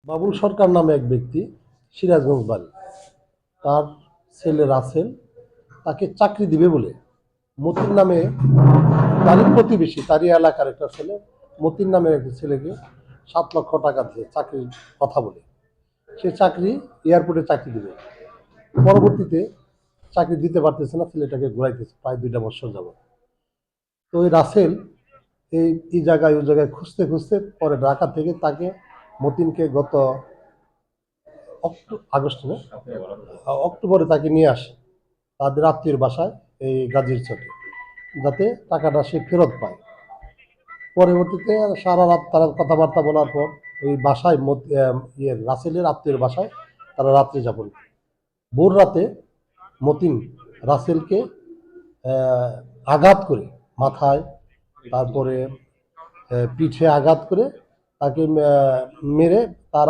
বাবুল সরকার নামে এক ব্যক্তি, সিরাজগঞ্জ বাড়ি। তার ছেলে রাসেল তাকে চাকরি দিবে বলে মতিন নামে, তারই প্রতিবেশী, তারই এলাকার একটা ছেলে, মতিন নামের একটা ছেলেকে 7 লক্ষ টাকা দিয়ে চাকরির কথা বলে সে চাকরি, এয়ারপোর্টে চাকরি দিবে। পরবর্তীতে চাকরি দিতে পারতেছে না, ছেলেটাকে ঘুরাইতেছে প্রায় 2টা বছর যাব। তো ওই রাসেল এই জায়গায় ওই জায়গায় খুঁজতে খুঁজতে পরে ঢাকা থেকে তাকে, মতিনকে গত আগস্ট না, অক্টোবরে তাকে নিয়ে আসে তাদের আত্মীয়ের বাসায়, এই গাজীর চটে, যাতে টাকাটা সে ফেরত পায়। পরবর্তীতে সারা রাত তারা কথাবার্তা বলার পর ওই বাসায় রাসেলের আত্মীয়ের বাসায় তারা রাত্রি যাপন করে। ভোর রাতে মতিন রাসেলকে আঘাত করে, মাথায়, তারপরে পিঠে আঘাত করে তাকে মেরে তার